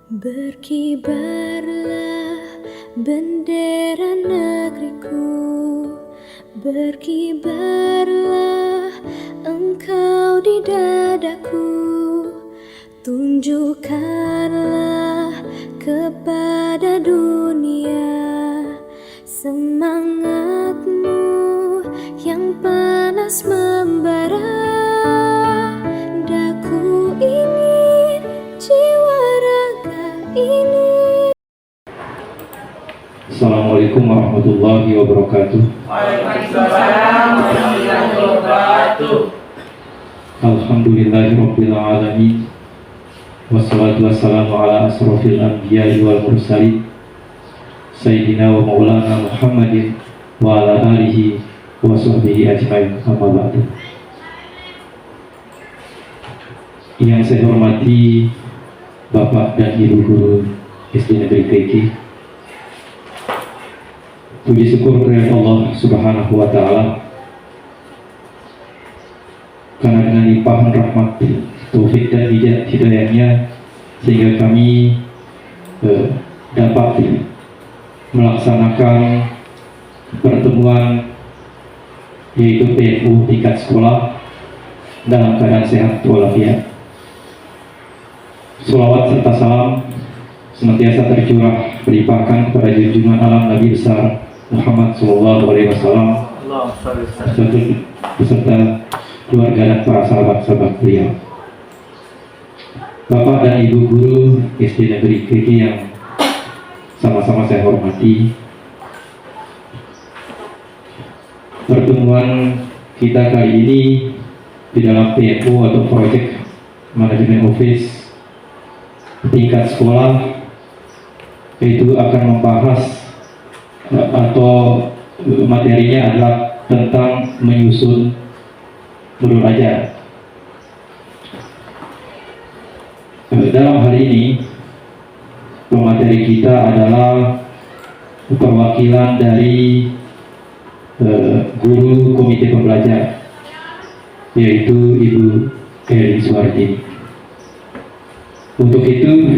Berkibarlah bendera negeriku, berkibarlah engkau di dadaku, tunjukkanlah kepada dunia semangatmu yang panas membara. Daku ingin jiwa raga ini. Assalamualaikum warahmatullahi wabarakatuh. Waalaikumsalam warahmatullahi wabarakatuh. Alhamdulillahirabbil alamin. Wassalatu wassalamu ala asrofil anbiya'i wal mursalin Sayyidina wa maulana Muhammadin wa ala alihi wa sahbihi ajma'in, amma ba'du. Yang saya hormati Bapak dan Ibu Guru SD Negeri Kriki, puji syukur kepada Allah Subhanahu wa Ta'ala karena dengan limpahan rahmat, taufik dan hidayahnya sehingga kami dapat melaksanakan pertemuan yaitu PMU tingkat sekolah dalam keadaan sehat walafiat. Sholawat serta salam senantiasa tercurah berlimpahkan kepada junjungan alam Nabi besar Muhammad SAW beserta keluarga dan para sahabat-sahabat beliau. Bapak dan Ibu Guru SD Negeri Kriki yang sama-sama saya hormati, pertemuan kita kali ini di dalam PMU atau Project Management Office tingkat sekolah itu akan membahas atau materinya adalah tentang menyusun modul ajar. Dalam hal ini pemateri kita adalah perwakilan dari guru komite pembelajar, yaitu Ibu Eri Suwartini. Untuk itu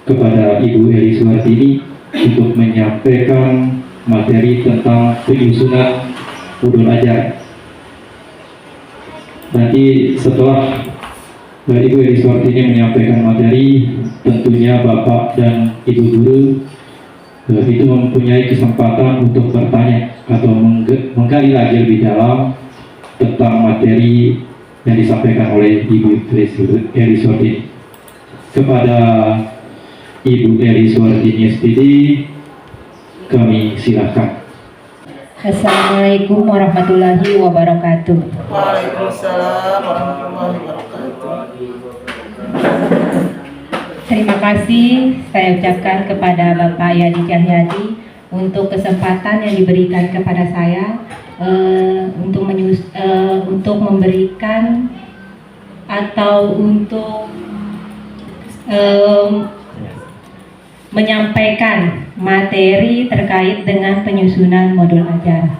kepada Ibu Eri Suwartini untuk menyampaikan materi tentang penyusunan modul ajar. Nanti setelah Ibu Eri Suwartini menyampaikan materi, tentunya Bapak dan Ibu Guru itu mempunyai kesempatan untuk bertanya atau menggali lagi lebih dalam tentang materi yang disampaikan oleh Ibu Eri Suwartini. Kepada Ibu Eri Suwartini SPD, kami silakan. Assalamualaikum warahmatullahi wabarakatuh. Waalaikumsalam warahmatullahi wabarakatuh. Terima kasih saya ucapkan kepada Bapak Yadi Cahyadi untuk kesempatan yang diberikan kepada saya untuk memberikan atau untuk menyampaikan materi terkait dengan penyusunan modul ajar.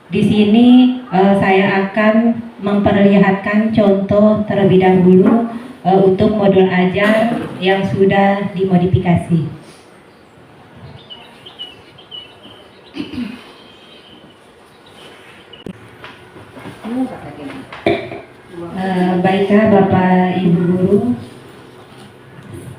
Di sini saya akan memperlihatkan contoh terlebih dahulu untuk modul ajar yang sudah dimodifikasi. Baiklah Bapak Ibu Guru,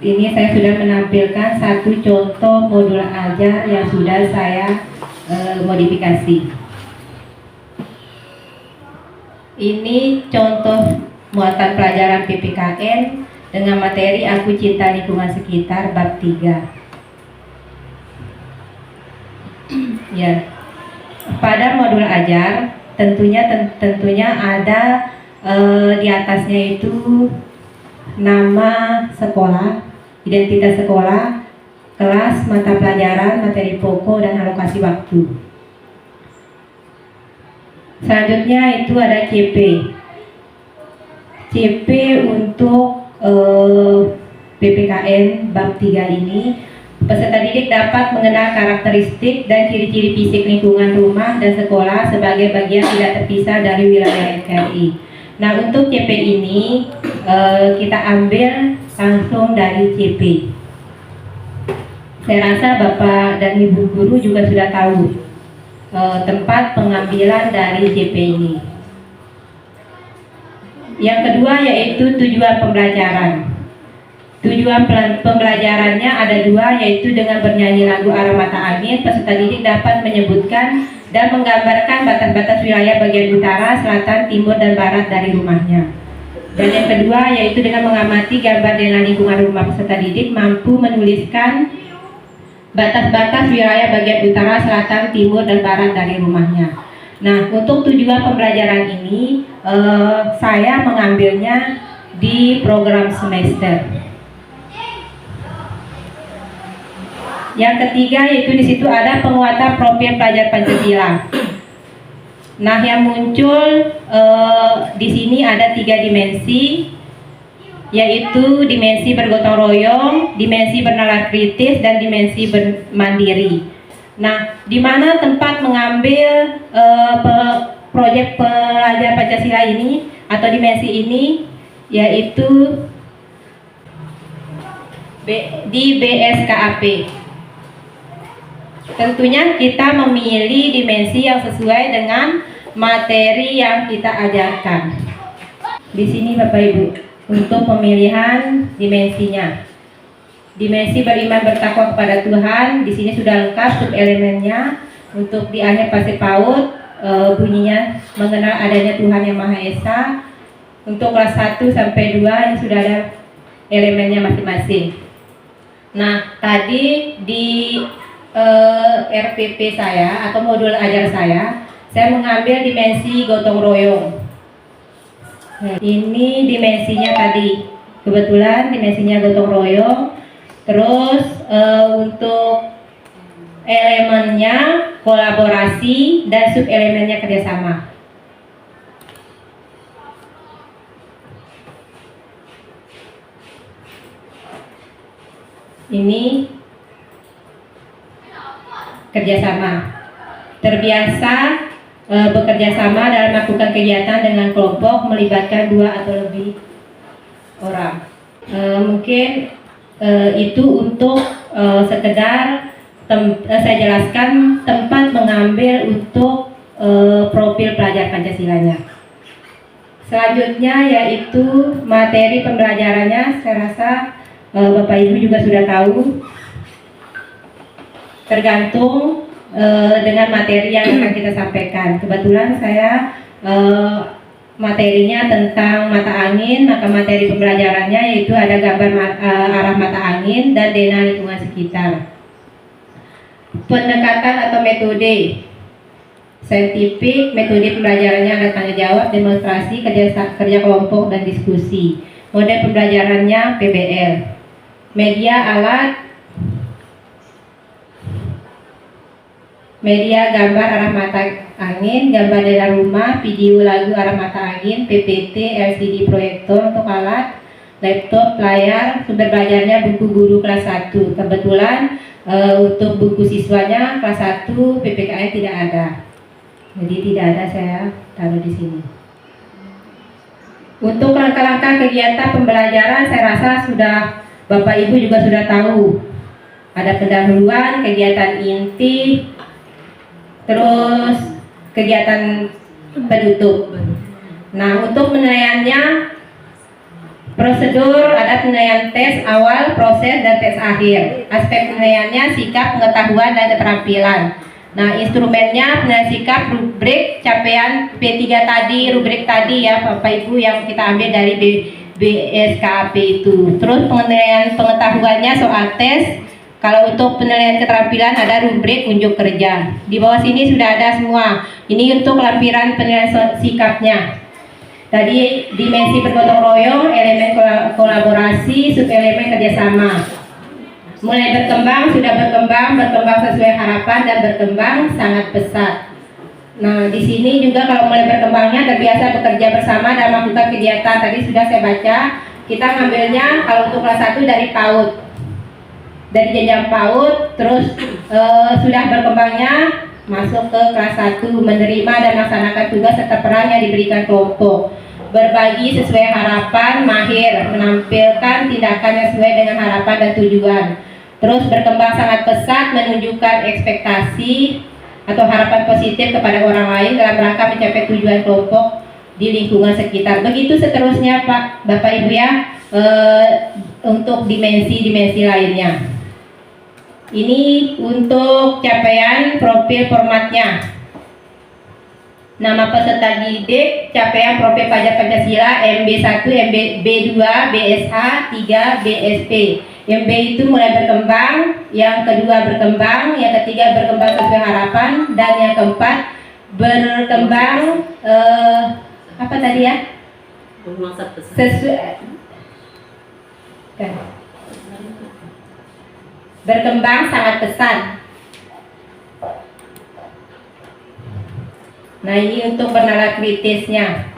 ini saya sudah menampilkan satu contoh modul ajar yang sudah saya modifikasi. Ini contoh muatan pelajaran PPKN dengan materi Aku Cinta Lingkungan Sekitar bab 3. Ya. Pada modul ajar tentunya ada di atasnya itu nama sekolah, identitas sekolah, kelas, mata pelajaran, materi pokok, dan alokasi waktu. Selanjutnya itu ada CP. CP untuk PPKN bab 3 ini, peserta didik dapat mengenal karakteristik dan ciri-ciri fisik lingkungan rumah dan sekolah sebagai bagian tidak terpisah dari wilayah NKRI. Nah, untuk CP ini kita ambil langsung dari CP. Saya rasa Bapak dan Ibu Guru juga sudah tahu tempat pengambilan dari CP ini. Yang kedua yaitu tujuan pembelajaran. Tujuan pembelajarannya ada dua, yaitu dengan bernyanyi lagu Arah Mata Angin, peserta didik dapat menyebutkan dan menggambarkan batas-batas wilayah bagian utara, selatan, timur, dan barat dari rumahnya. Dan yang kedua yaitu dengan mengamati gambar dengan lingkungan rumah, peserta didik mampu menuliskan batas-batas wilayah bagian utara, selatan, timur, dan barat dari rumahnya. Nah, untuk tujuan pembelajaran ini saya mengambilnya di program semester. Yang ketiga yaitu di situ ada penguatan profil pelajar Pancasila. Nah, yang muncul di sini ada 3 dimensi, yaitu dimensi bergotong royong, dimensi bernalar kritis, dan dimensi bermandiri. Nah, di mana tempat mengambil proyek pelajar Pancasila ini atau dimensi ini, yaitu di BSKAP. Tentunya kita memilih dimensi yang sesuai dengan materi yang kita ajarkan. Di sini Bapak Ibu, untuk pemilihan dimensinya. Dimensi beriman bertakwa kepada Tuhan, di sini sudah lengkap sub-elemennya. Untuk di akhir pasif PAUD, bunyinya mengenal adanya Tuhan yang Maha Esa. Untuk kelas 1 sampai 2 yang sudah ada elemennya masing-masing. Nah, tadi di RPP saya atau modul ajar saya mengambil dimensi gotong royong. Nah, ini dimensinya tadi, kebetulan dimensinya gotong royong. Terus untuk elemennya kolaborasi dan sub elemennya kerjasama. Ini kerjasama, terbiasa bekerja sama dalam melakukan kegiatan dengan kelompok melibatkan 2 atau lebih orang. Mungkin itu untuk sekedar saya jelaskan tempat mengambil untuk profil pelajar Pancasilanya. Selanjutnya yaitu materi pembelajarannya, saya rasa Bapak Ibu juga sudah tahu. Tergantung dengan materi yang akan kita sampaikan. Kebetulan saya materinya tentang mata angin, maka materi pembelajarannya yaitu ada gambar arah mata angin dan dena lingkungan sekitar. Pendekatan atau metode saintifik, metode pembelajarannya ada tanya jawab, demonstrasi, kerja kelompok, dan diskusi. Model pembelajarannya PBL. Media alat, media gambar arah mata angin, gambar dena rumah, video lagu arah mata angin, PPT, LCD proyektor untuk alat, laptop, layar. Sumber belajarnya buku guru kelas 1. Kebetulan untuk buku siswanya kelas 1 PPKN tidak ada. Jadi tidak ada, saya taruh di sini. Untuk langkah-langkah kegiatan pembelajaran saya rasa sudah Bapak Ibu juga sudah tahu. Ada pendahuluan, kegiatan inti, terus kegiatan penutup. Nah, untuk penilaiannya prosedur ada penilaian tes awal, proses, dan tes akhir. Aspek penilaiannya sikap, pengetahuan, dan keterampilan. Nah, instrumennya penilaian sikap, rubrik, capaian P3 tadi, rubrik tadi ya Bapak Ibu yang kita ambil dari BSKAP itu. Terus penilaian pengetahuannya soal tes. Kalau untuk penilaian keterampilan ada rubrik unjuk kerja. Di bawah sini sudah ada semua. Ini untuk lampiran penilaian sikapnya. Tadi dimensi bergotong royong, elemen kolaborasi, sub elemen kerjasama. Mulai berkembang, sudah berkembang sesuai harapan dan berkembang sangat pesat. Nah, di sini juga kalau mulai berkembangnya terbiasa bekerja bersama dan melakukan kegiatan. Tadi sudah saya baca, kita ngambilnya kalau untuk kelas 1 dari PAUD. Dari jenjang PAUD, terus sudah berkembangnya masuk ke kelas 1, menerima dan melaksanakan tugas serta peran yang diberikan kelompok. berbagi sesuai harapan, mahir, menampilkan tindakan yang sesuai dengan harapan dan tujuan. Terus berkembang sangat pesat, menunjukkan ekspektasi atau harapan positif kepada orang lain dalam rangka mencapai tujuan kelompok di lingkungan sekitar. Begitu seterusnya Pak, Bapak Ibu ya, untuk dimensi-dimensi lainnya. Ini untuk capaian profil formatnya. Nama peserta didik, capaian profil pelajar Pancasila MB1, MB2, BSH, 3, BSP. MB itu mulai berkembang, yang kedua berkembang, yang ketiga berkembang sesuai harapan, dan yang keempat berkembang apa tadi ya? Sesuai berkembang sangat pesat. Nah, ini untuk penilaian kritisnya.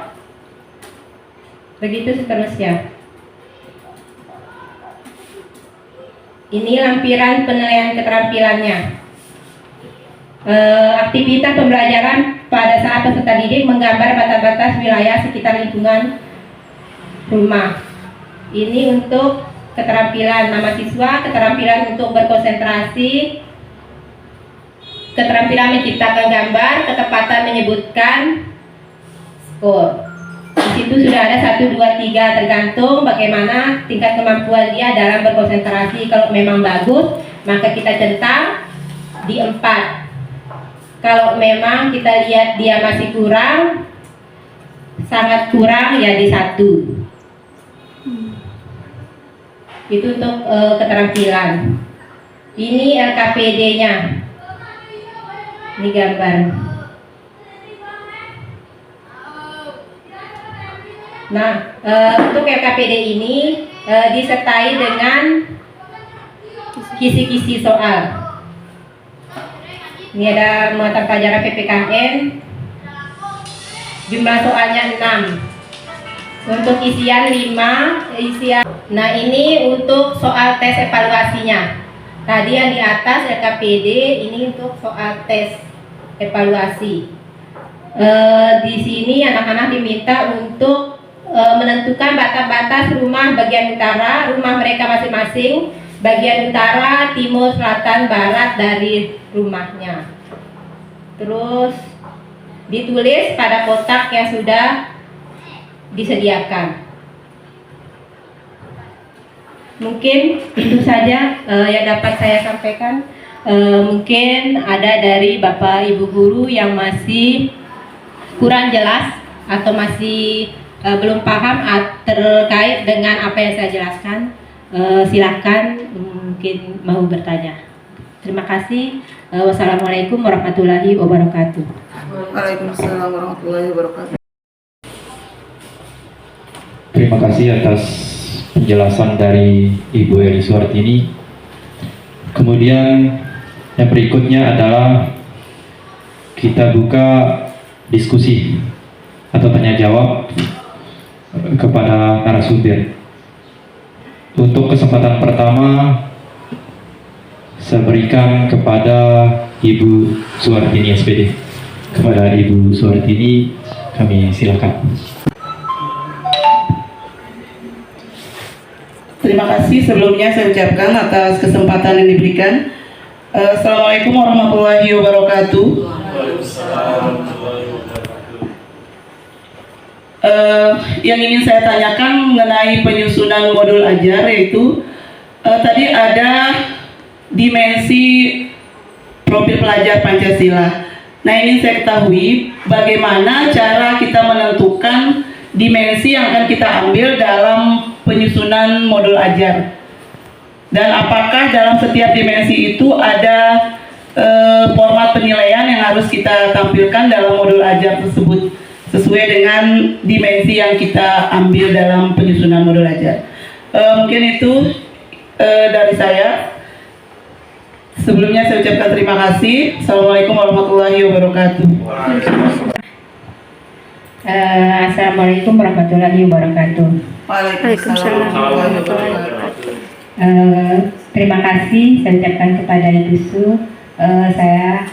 Begitu seterusnya. Ini lampiran penilaian keterampilannya. Aktivitas pembelajaran pada saat peserta didik menggambar batas-batas wilayah sekitar lingkungan rumah. Ini untuk keterampilan nama siswa, keterampilan untuk berkonsentrasi, keterampilan menciptakan gambar, ketepatan menyebutkan skor. Di situ sudah ada 1, 2, 3 tergantung bagaimana tingkat kemampuan dia dalam berkonsentrasi. Kalau memang bagus, maka kita centang di 4. Kalau memang kita lihat dia masih kurang, sangat kurang, ya di 1. Itu untuk keterampilan. Ini LKPD-nya. Ini gambar. Nah, untuk LKPD ini disertai dengan kisi-kisi soal. Ini ada muatan pelajaran PPKN. Jumlah soalnya 6. Untuk isian 5, Nah, ini untuk soal tes evaluasinya. Tadi yang di atas LKPD, ini untuk soal tes evaluasi. Di sini anak-anak diminta untuk menentukan batas-batas rumah bagian utara, rumah mereka masing-masing, bagian utara, timur, selatan, barat dari rumahnya. Terus ditulis pada kotak yang sudah disediakan. Mungkin itu saja yang dapat saya sampaikan. Mungkin ada dari Bapak Ibu guru yang masih kurang jelas atau masih belum paham terkait dengan apa yang saya jelaskan. Silakan, mungkin mau bertanya. Terima kasih. Wassalamualaikum warahmatullahi wabarakatuh. Waalaikumsalam warahmatullahi wabarakatuh. Terima kasih atas penjelasan dari Ibu Eri Suartini. Kemudian yang berikutnya adalah kita buka diskusi atau tanya jawab kepada narasumber. Untuk kesempatan pertama saya berikan kepada Ibu Suartini SPD. Kepada Ibu Suartini kami silakan. Terima kasih sebelumnya saya ucapkan atas kesempatan yang diberikan. Assalamualaikum warahmatullahi wabarakatuh. Yang ingin saya tanyakan mengenai penyusunan modul ajar, yaitu tadi ada dimensi profil pelajar Pancasila. Nah, ini saya ketahui bagaimana cara kita menentukan dimensi yang akan kita ambil dalam penyusunan modul ajar, dan apakah dalam setiap dimensi itu ada format penilaian yang harus kita tampilkan dalam modul ajar tersebut sesuai dengan dimensi yang kita ambil dalam penyusunan modul ajar. Mungkin itu dari saya. Sebelumnya saya ucapkan terima kasih. Assalamualaikum warahmatullahi wabarakatuh. Assalamualaikum warahmatullahi wabarakatuh. Waalaikumsalam warahmatullahi wabarakatuh. Terima kasih saya ucapkan kepada Ibu Su. Saya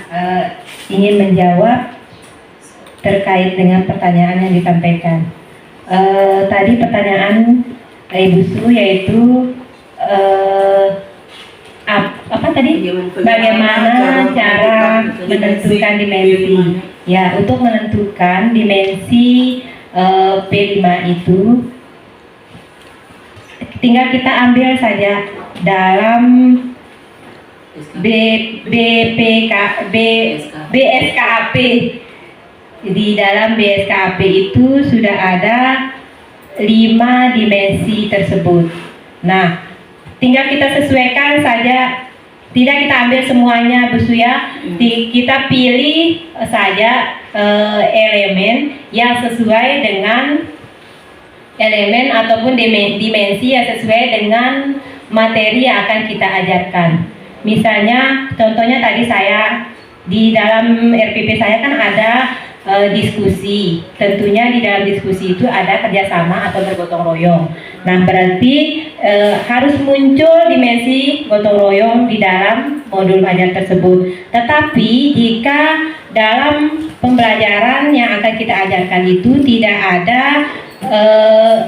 ingin menjawab terkait dengan pertanyaan yang disampaikan. Tadi pertanyaan Ibu Su yaitu apa tadi? Bagaimana cara menentukan dimensi? Ya, untuk menentukan dimensi P5 itu tinggal kita ambil saja dalam BSKAP. Di dalam BSKAP itu sudah ada 5 dimensi tersebut. Nah, tinggal kita sesuaikan saja, tidak kita ambil semuanya Bu Su ya. Kita pilih saja elemen yang sesuai dengan elemen ataupun dimensi yang sesuai dengan materi yang akan kita ajarkan. Misalnya, contohnya tadi saya di dalam RPP saya kan ada diskusi. Tentunya di dalam diskusi itu ada kerjasama atau bergotong royong. Nah, berarti harus muncul dimensi gotong royong di dalam modul ajar tersebut. Tetapi jika dalam pembelajaran yang akan kita ajarkan itu tidak ada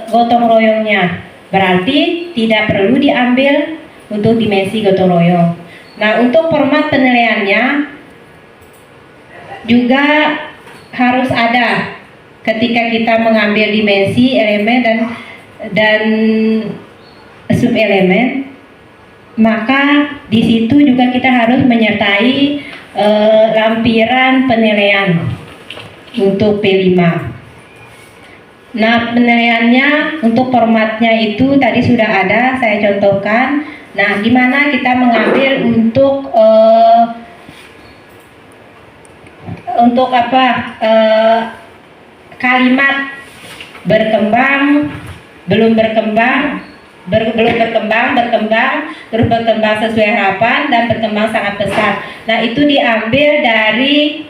gotong royongnya, berarti tidak perlu diambil untuk dimensi gotong royong. Nah, untuk format penilaiannya juga harus ada ketika kita mengambil dimensi, elemen dan subelemen, maka di situ juga kita harus menyertai lampiran penilaian untuk P5. Nah, penilaiannya untuk formatnya itu tadi sudah ada, saya contohkan. Nah, di mana kita mengambil untuk kalimat berkembang, belum berkembang, terus berkembang sesuai harapan, dan berkembang sangat pesat. Nah, itu diambil dari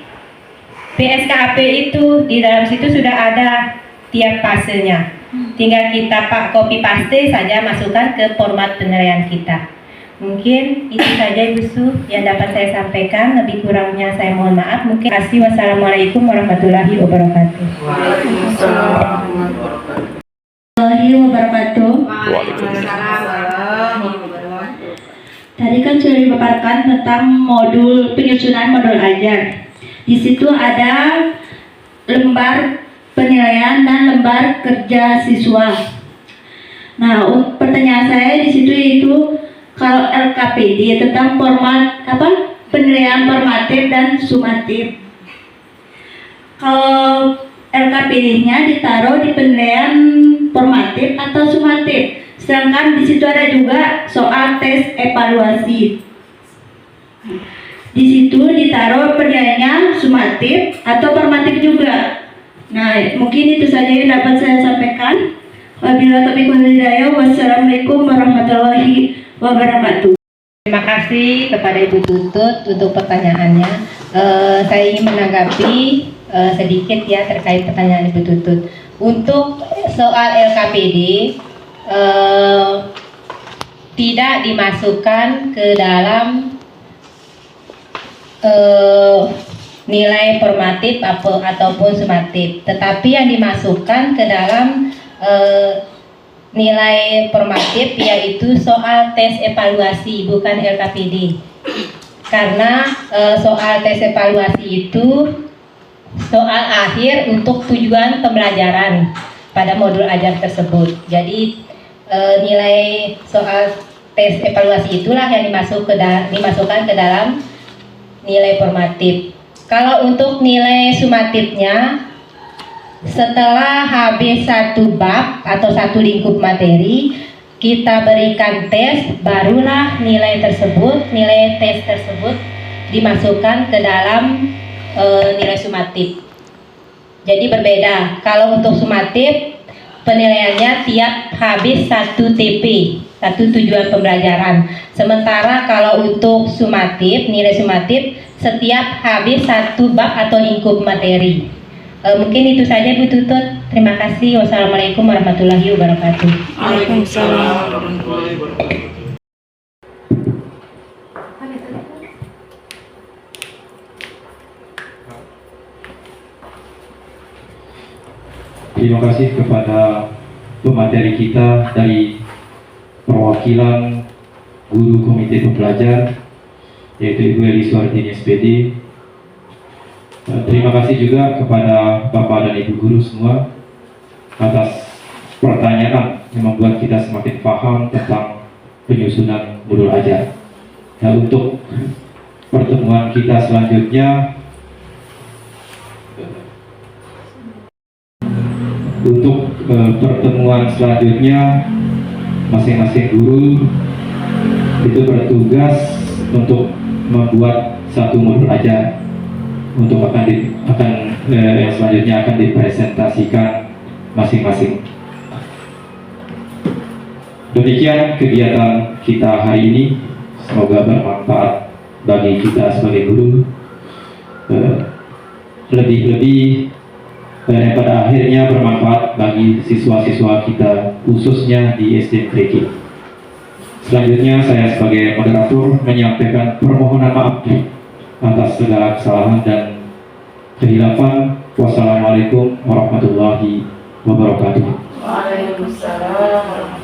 PSKAP itu. Di dalam situ sudah ada tiap fasenya. Tinggal kita copy paste saja, masukkan ke format penilaian kita. Mungkin itu saja Ibu Su yang dapat saya sampaikan. Lebih kurangnya saya mohon maaf. Mungkin kasih. Wassalamualaikum warahmatullahi wabarakatuh. Tadi kan sudah dipaparkan tentang modul penyusunan modul ajar. Di situ ada lembar penilaian dan lembar kerja siswa. Nah, pertanyaan saya di situ itu kalau LKPD tentang format penilaian formatif dan sumatif. Kalau LKPD-nya ditaruh di penilaian formatif atau sumatif, sedangkan di situ ada juga soal tes evaluasi. Di situ ditaruh penilaiannya sumatif atau formatif juga. Nah, mungkin itu saja yang dapat saya sampaikan. Wabillahi taufiq wal hidayah. Wassalamualaikum warahmatullahi wabarakatuh. Terima kasih kepada Ibu Tutut untuk pertanyaannya. Saya ingin menanggapi sedikit ya terkait pertanyaan Ibu Tutut. Untuk soal LKPD tidak dimasukkan ke dalam nilai formatif ataupun sumatif, tetapi yang dimasukkan ke dalam nilai formatif yaitu soal tes evaluasi, bukan LKPD. Karena soal tes evaluasi itu soal akhir untuk tujuan pembelajaran pada modul ajar tersebut. Jadi nilai soal tes evaluasi itulah yang dimasukkan ke dalam nilai formatif. Kalau untuk nilai sumatifnya, setelah habis satu bab atau satu lingkup materi, kita berikan tes, barulah nilai tes tersebut dimasukkan ke dalam nilai sumatif. Jadi berbeda. Kalau untuk sumatif, penilaiannya tiap habis satu TP, satu tujuan pembelajaran. Sementara kalau untuk sumatif, nilai sumatif setiap habis satu bab atau lingkup materi. Mungkin itu saja Bu Tutut. Terima kasih. Wassalamualaikum warahmatullahi wabarakatuh. Waalaikumsalam warahmatullahi wabarakatuh. Terima kasih kepada pemateri kita dari perwakilan guru komite pembelajar, yaitu Ibu Eli Suardini SPD. Terima kasih juga kepada Bapak dan Ibu guru semua atas pertanyaan yang membuat kita semakin paham tentang penyusunan modul ajar. Nah, untuk pertemuan kita selanjutnya, masing-masing guru itu bertugas untuk membuat satu modul ajar untuk yang selanjutnya akan dipresentasikan masing-masing. Demikian kegiatan kita hari ini, semoga bermanfaat bagi kita sebagai guru. Lebih-lebih pada akhirnya bermanfaat bagi siswa-siswa kita, khususnya di SD Kreki. Selanjutnya saya sebagai moderator menyampaikan permohonan maaf atas segala kesalahan dan kehilafan. Wassalamualaikum warahmatullahi wabarakatuh. Waalaikumsalam.